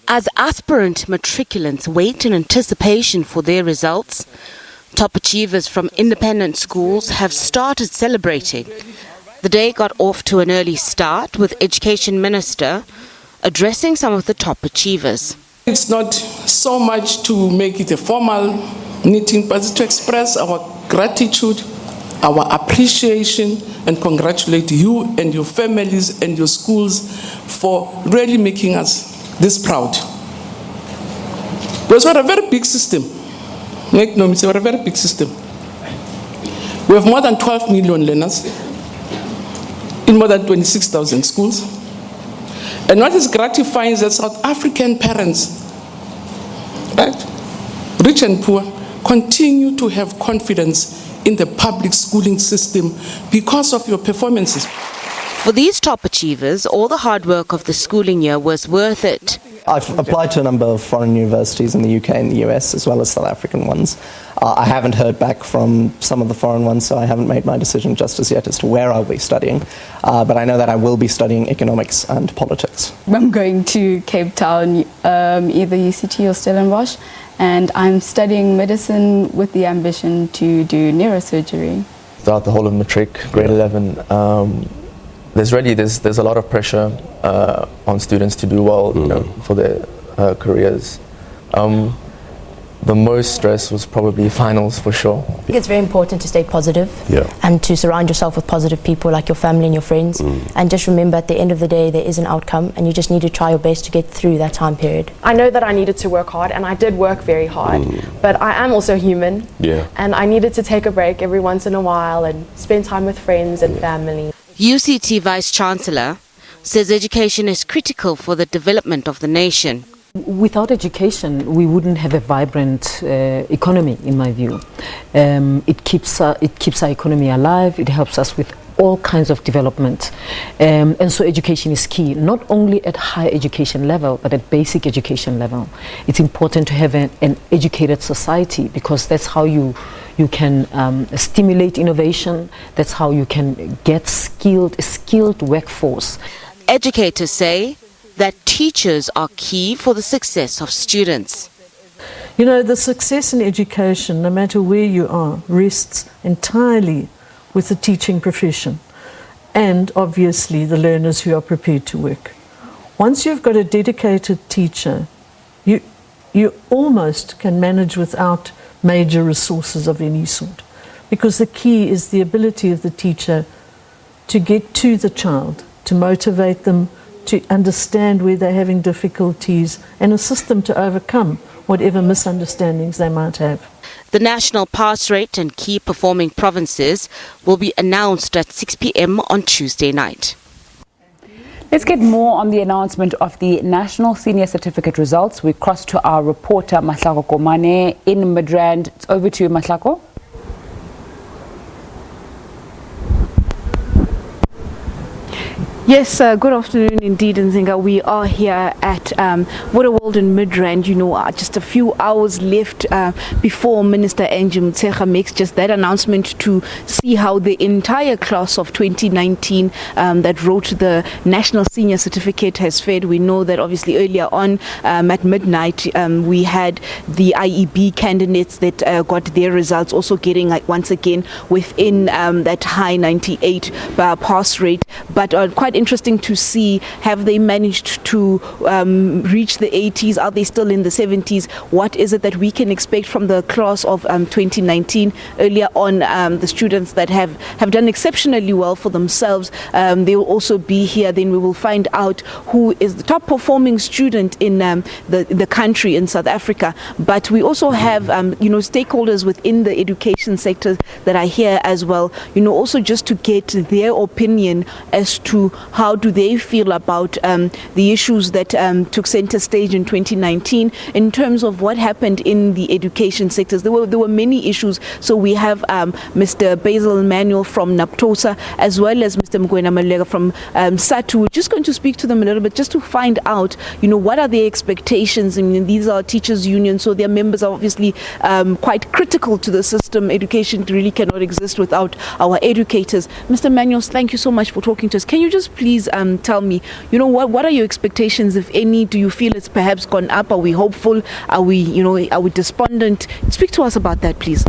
As aspirant matriculants wait in anticipation for their results, top achievers from independent schools have started celebrating. The day got off to an early start with Education Minister addressing some of the top achievers. It's not so much to make it a formal meeting, but to express our gratitude, our appreciation, and congratulate you and your families and your schools for really making us this proud. Because we're a very big system. Make no mistake, we're a very big system. We have more than 12 million learners in more than 26,000 schools. And what is gratifying is that South African parents, right, rich and poor, continue to have confidence in the public schooling system because of your performances. For these top achievers, all the hard work of the schooling year was worth it. I've applied to a number of foreign universities in the UK and the US, as well as South African ones. I haven't heard back from some of the foreign ones, so I haven't made my decision just as yet as to where I'll be studying. But I know that I will be studying economics and politics. I'm going to Cape Town, either UCT or Stellenbosch, and I'm studying medicine with the ambition to do neurosurgery. Throughout the whole of Matric, grade 11, there's a lot of pressure on students to do well, for their careers. The most stress was probably finals, for sure. I think it's very important to stay positive and to surround yourself with positive people like your family and your friends. And just remember, at the end of the day, there is an outcome and you just need to try your best to get through that time period. I know that I needed to work hard, and I did work very hard, but I am also human. And I needed to take a break every once in a while and spend time with friends and family. UCT Vice-Chancellor says education is critical for the development of the nation. Without education, we wouldn't have a vibrant economy, in my view. It keeps our economy alive. It helps us with all kinds of development. And so education is key, not only at higher education level, but at basic education level. It's important to have an educated society, because that's how you can stimulate innovation. That's how you can get a skilled workforce. Educators say that teachers are key for the success of students. You know, the success in education, no matter where you are, rests entirely with the teaching profession and obviously the learners who are prepared to work. Once you've got a dedicated teacher, you almost can manage without major resources of any sort, because the key is the ability of the teacher to get to the child, to motivate them, to understand where they're having difficulties and assist them to overcome whatever misunderstandings they might have. The national pass rate and key performing provinces will be announced at 6 p.m. on Tuesday night. Let's get more on the announcement of the National Senior Certificate results. We cross to our reporter, Mahlako Komane, in Midrand. It's over to you, Mahlako. Yes, good afternoon indeed, Nzinga. We are here at Water World in Midrand. You know, just a few hours left before Minister Angie Motshekga makes just that announcement to see how the entire class of 2019 that wrote the National Senior Certificate has fared. We know that obviously earlier on at midnight we had the IEB candidates that got their results also getting once again within that high 98 pass rate, but quite interesting to see, have they managed to reach the 80s? Are they still in the 70s? What is it that we can expect from the class of 2019? Earlier on, the students that have done exceptionally well for themselves, they will also be here. Then we will find out who is the top performing student in the country in South Africa. But we also have stakeholders within the education sector that are here as well, also just to get their opinion as to how do they feel about the issues that took center stage in 2019 in terms of what happened in the education sectors. There were many issues. So we have Mr. Basil Manuel from NAPTOSA, as well as Mr. Mkwena Malega from SATU. We're just going to speak to them a little bit just to find out, what are their expectations. I mean, these are teachers' unions, so their members are obviously quite critical to the system. system, education really cannot exist without our educators. Mr. Manuels, thank you so much for talking to us. Can you just please tell me, what are your expectations, if any? Do you feel it's perhaps gone up? Are we hopeful? Are we despondent? Speak to us about that, please.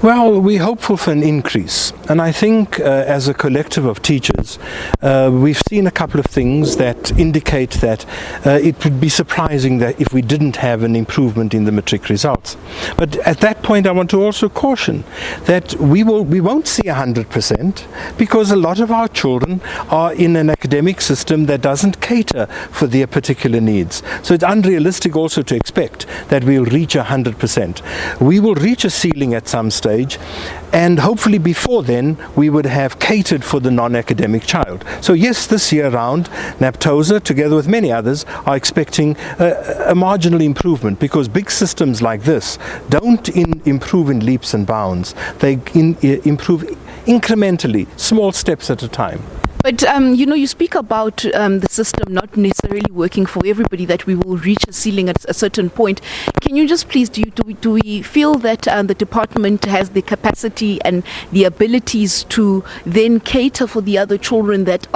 Well, we're hopeful for an increase, and I think as a collective of teachers, we've seen a couple of things that indicate that it would be surprising that if we didn't have an improvement in the matric results. But at that point, I want to also caution that we won't see 100%, because a lot of our children are in an academic system that doesn't cater for their particular needs. So it's unrealistic also to expect that we'll reach 100%. We will reach a ceiling at some stage, and hopefully before then we would have catered for the non-academic child. So yes, this year round, NAPTOSA, together with many others, are expecting a marginal improvement, because big systems like this don't improve in leaps and bounds. They improve incrementally, small steps at a time. But, you speak about the system not necessarily working for everybody, that we will reach a ceiling at a certain point. Can you just please, do we feel that the department has the capacity and the abilities to then cater for the other children that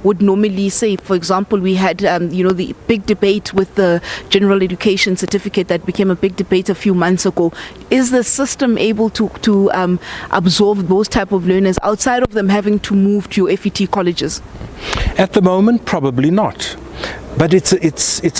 would normally say, for example, we had, the big debate with the general education certificate that became a big debate a few months ago. Is the system able to absorb those type of learners outside of them having to move to your FET colleges? At the moment, probably not. But it's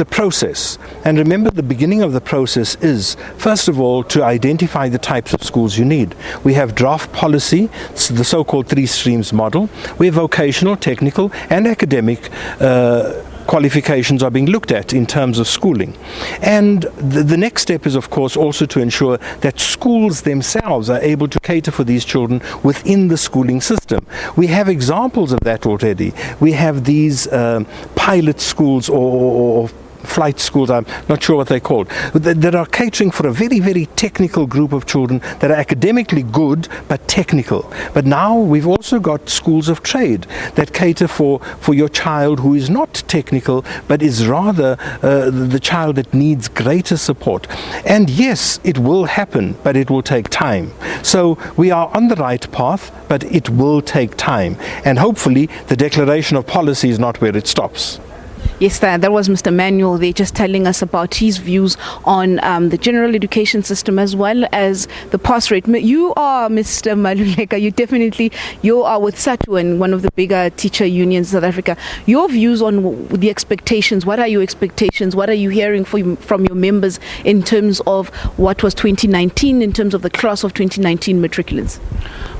a process. And remember, the beginning of the process is, first of all, to identify the types of schools you need. We have draft policy, the so-called 3 streams model. We have vocational, technical, and academic qualifications are being looked at in terms of schooling. And the next step is, of course, also to ensure that schools themselves are able to cater for these children within the schooling system. We have examples of that already. We have these pilot schools or flight schools, I'm not sure what they're called, that are catering for a very, very technical group of children that are academically good but technical. But now we've also got schools of trade that cater for your child who is not technical but is rather the child that needs greater support. And yes, it will happen, but it will take time. So we are on the right path, but it will take time. And hopefully the declaration of policy is not where it stops. Yes, that was Mr. Manuel there, just telling us about his views on the general education system as well as the pass rate. You are, Mr. Maluleka, you are with SATU, and one of the bigger teacher unions in South Africa. Your views on the expectations, what are your expectations? What are you hearing from your members in terms of what was 2019, in terms of the class of 2019 matriculants?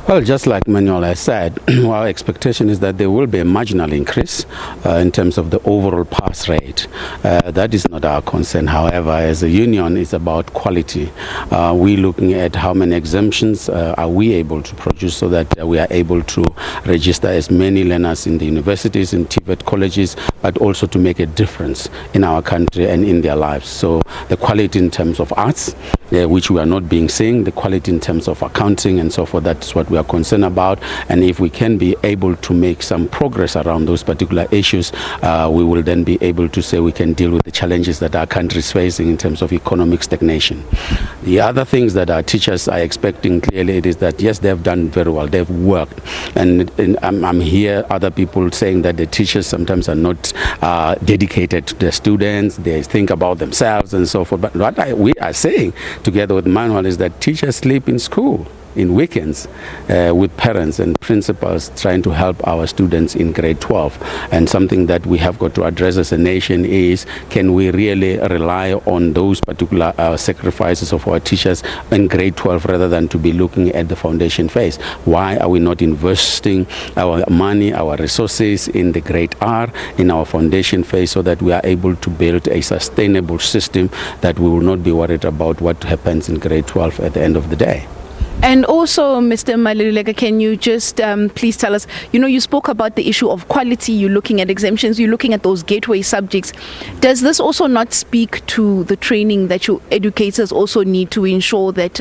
Well, just like Manuel has said, our expectation is that there will be a marginal increase in terms of the overall pass rate. That is not our concern. However, as a union, it's about quality. We're looking at how many exemptions are we able to produce so that we are able to register as many learners in the universities, in TVET colleges, but also to make a difference in our country and in their lives. So the quality in terms of arts, which we are not being seen, the quality in terms of accounting and so forth, that's what we are concerned about. And if we can be able to make some progress around those particular issues, we will then be able to say we can deal with the challenges that our country is facing in terms of economic stagnation. The other things that our teachers are expecting clearly is that, yes, they've done very well, they've worked. And I'm hear other people saying that the teachers sometimes are not dedicated to the students, they think about themselves and so forth. But what we are saying together with Manuel is that teachers sleep in school in weekends with parents and principals trying to help our students in grade 12. And something that we have got to address as a nation is, can we really rely on those particular sacrifices of our teachers in grade 12 rather than to be looking at the foundation phase? Why are we not investing our money, our resources in the grade R, in our foundation phase, so that we are able to build a sustainable system that we will not be worried about what happens in grade 12 at the end of the day? And also, Mr. Maluleka, can you just please tell us, you spoke about the issue of quality, you're looking at exemptions, you're looking at those gateway subjects. Does this also not speak to the training that your educators also need to ensure that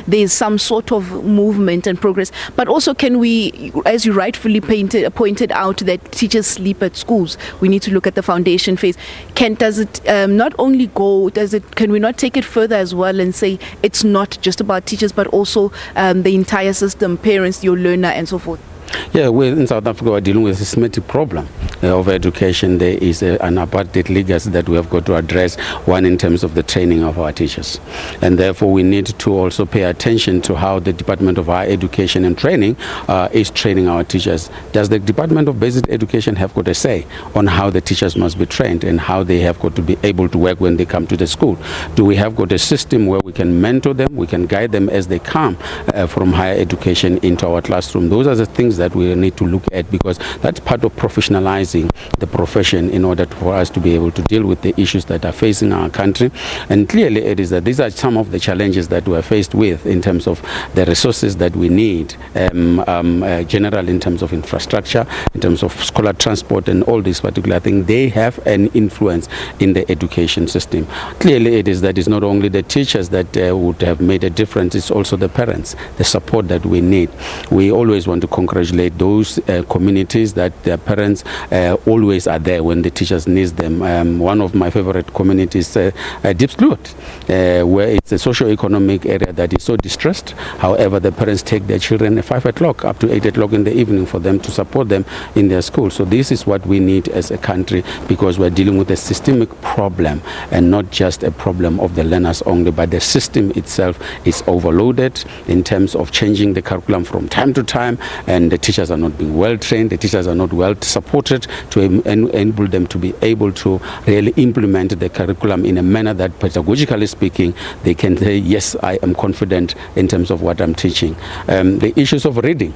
there's some sort of movement and progress? But also, can we, as you rightfully pointed out, that teachers sleep at schools? We need to look at the foundation phase. Does it not only go, can we not take it further as well and say it's not just about teachers, but also the entire system, parents, your learner, and so forth? Yeah, we in South Africa are dealing with a systematic problem of education. There is an apartheid legacy that we have got to address, one in terms of the training of our teachers. And therefore we need to also pay attention to how the Department of Higher Education and Training is training our teachers. Does the Department of Basic Education have got a say on how the teachers must be trained and how they have got to be able to work when they come to the school? Do we have got a system where we can mentor them, we can guide them as they come from higher education into our classroom? Those are the things that we need to look at, because that's part of professionalizing the profession in order for us to be able to deal with the issues that are facing our country. And clearly it is that these are some of the challenges that we are faced with in terms of the resources that we need, general in terms of infrastructure, in terms of scholar transport and all these particular things. They have an influence in the education system. Clearly it is that it's not only the teachers that would have made a difference, it's also the parents, the support that we need. We always want to congratulate those communities that their parents always are there when the teachers need them. One of my favorite communities is Diepsloot, where it's a socio-economic area that is so distressed. However, the parents take their children at 5 o'clock up to 8 o'clock in the evening for them to support them in their school. So this is what we need as a country, because we're dealing with a systemic problem and not just a problem of the learners only, but the system itself is overloaded in terms of changing the curriculum from time to time, and the teachers are not being well trained, the teachers are not well supported to enable them to be able to really implement the curriculum in a manner that, pedagogically speaking, they can say, yes, I am confident in terms of what I'm teaching. The issues of reading.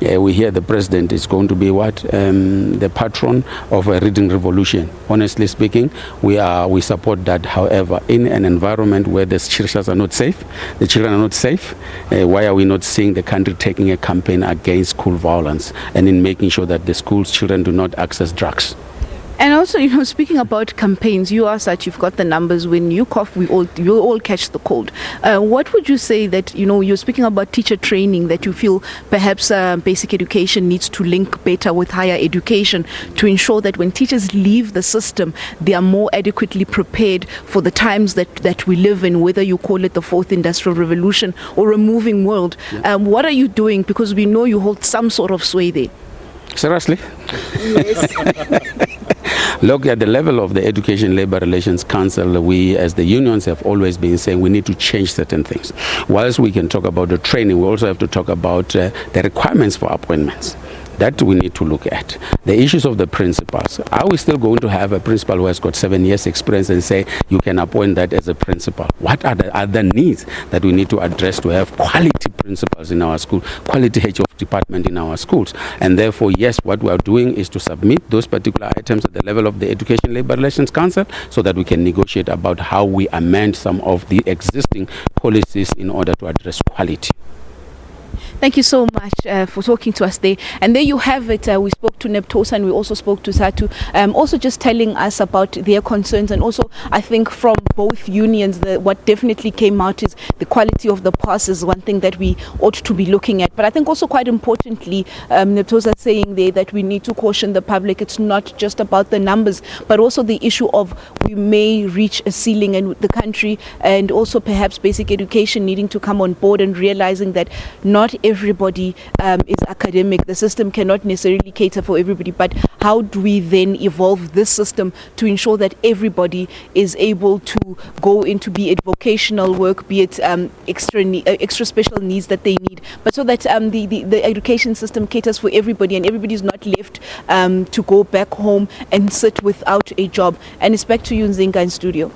Yeah, we hear the president is going to be the patron of a reading revolution. Honestly speaking, we support that. However, in an environment where the teachers are not safe, the children are not safe, why are we not seeing the country taking a campaign against school violence and in making sure that the school's children do not access drugs? And also, speaking about campaigns, you are such, you've got the numbers. When you cough, we all catch the cold. What would you say that, you're speaking about teacher training, that you feel perhaps basic education needs to link better with higher education to ensure that when teachers leave the system, they are more adequately prepared for the times that we live in, whether you call it the fourth industrial revolution or a moving world. Yeah. What are you doing? Because we know you hold some sort of sway there. Seriously? Yes. Look, at the level of the Education Labour Relations Council, we as the unions have always been saying we need to change certain things. Whilst we can talk about the training, we also have to talk about the requirements for appointments. That we need to look at. The issues of the principals. Are we still going to have a principal who has got 7 years experience and say you can appoint that as a principal? What are the other needs that we need to address to have quality principals in our school, quality head of department in our schools? And therefore, yes, what we are doing is to submit those particular items at the level of the Education Labour Relations Council so that we can negotiate about how we amend some of the existing policies in order to address quality. Thank you so much for talking to us there. And there you have it. We spoke to Neptosa and we also spoke to Satu, also just telling us about their concerns. And also, I think from both unions, what definitely came out is the quality of the pass is one thing that we ought to be looking at. But I think also quite importantly, Neptosa saying there that we need to caution the public. It's not just about the numbers, but also the issue of we may reach a ceiling in the country, and also perhaps basic education needing to come on board and realizing that not everybody is academic. The system cannot necessarily cater for everybody, but how do we then evolve this system to ensure that everybody is able to go into, be it vocational work, be it extra special needs that they need, but so that the education system caters for everybody and everybody is not left to go back home and sit without a job. And it's back to you, Nzinga, in studio.